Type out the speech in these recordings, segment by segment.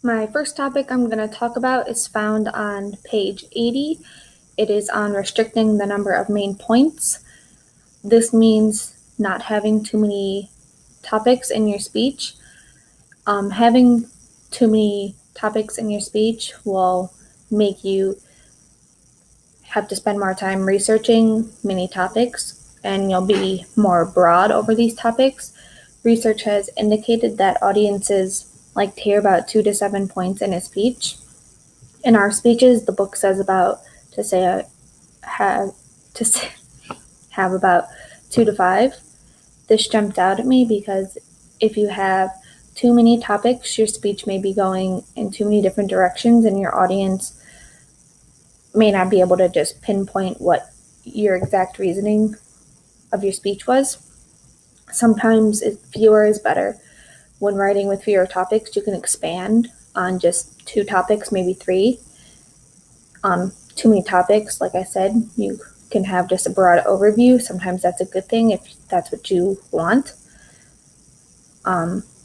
My first topic I'm going to talk about is found on page 80. It is on restricting the number of main points. This means not having too many topics in your speech. Having too many topics in your speech will make you have to spend more time researching many topics, and you'll be more broad over these topics. Research has indicated that audiences like to hear about 2 to 7 points in a speech. In our speeches, the book says have about 2 to 5. This jumped out at me because if you have too many topics, your speech may be going in too many different directions, and your audience may not be able to just pinpoint what your exact reasoning of your speech was. Sometimes fewer is better. When writing with fewer topics, you can expand on just 2 topics, maybe 3. Too many topics, like I said, you can have just a broad overview. Sometimes that's a good thing if that's what you want,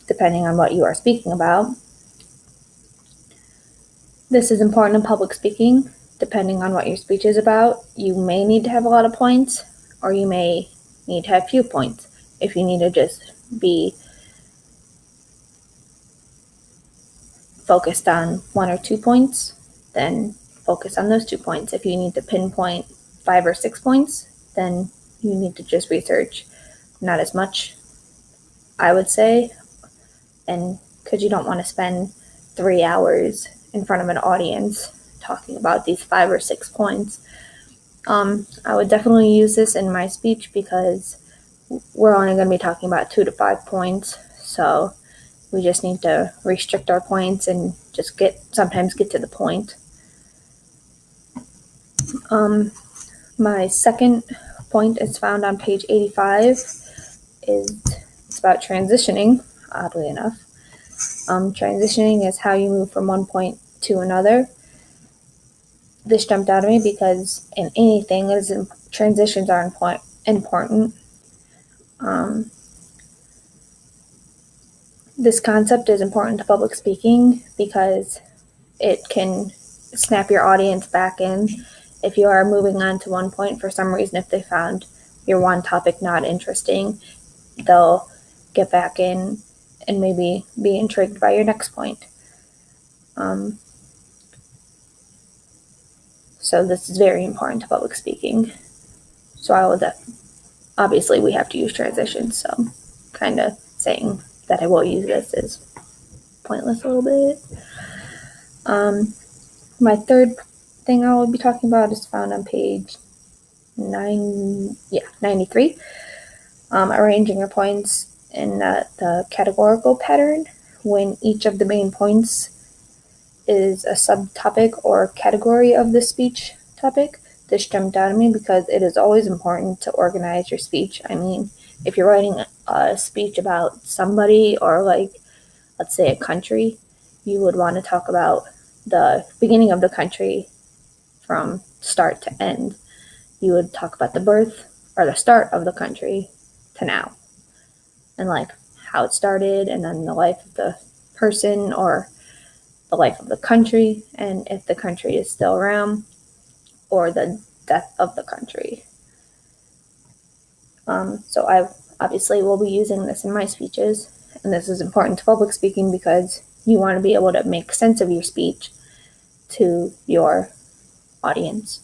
depending on what you are speaking about. This is important in public speaking. Depending on what your speech is about, you may need to have a lot of points, or you may need to have few points. If you need to just be focused on 1 or 2 points, then focus on those 2 points. If you need to pinpoint 5 or 6 points, then you need to just research not as much, I would say, and because you don't want to spend 3 hours in front of an audience talking about these 5 or 6 points. I would definitely use this in my speech because we're only going to be talking about 2 to 5 points, so we just need to restrict our points and just sometimes get to the point. My second point is found on page 85. It's about transitioning, oddly enough. Transitioning is how you move from one point to another. This jumped out at me because in anything, transitions are important. This concept is important to public speaking because it can snap your audience back in. If you are moving on to one point for some reason, if they found your one topic not interesting, they'll get back in and maybe be intrigued by your next point. So this is very important to public speaking. So obviously we have to use transitions, so kind of saying that I will use this is pointless a little bit. My third thing I will be talking about is found on page 93. Arranging your points in the categorical pattern when each of the main points is a subtopic or category of the speech topic. This jumped out at me because it is always important to organize your speech. I mean, if you're writing a speech about somebody or let's say a country, you would want to talk about the beginning of the country from start to end. You would talk about the birth or the start of the country to now, and how it started, and then the life of the person or the life of the country, and if the country is still around, or the death of the country. So I obviously will be using this in my speeches, and this is important to public speaking because you want to be able to make sense of your speech to your audience.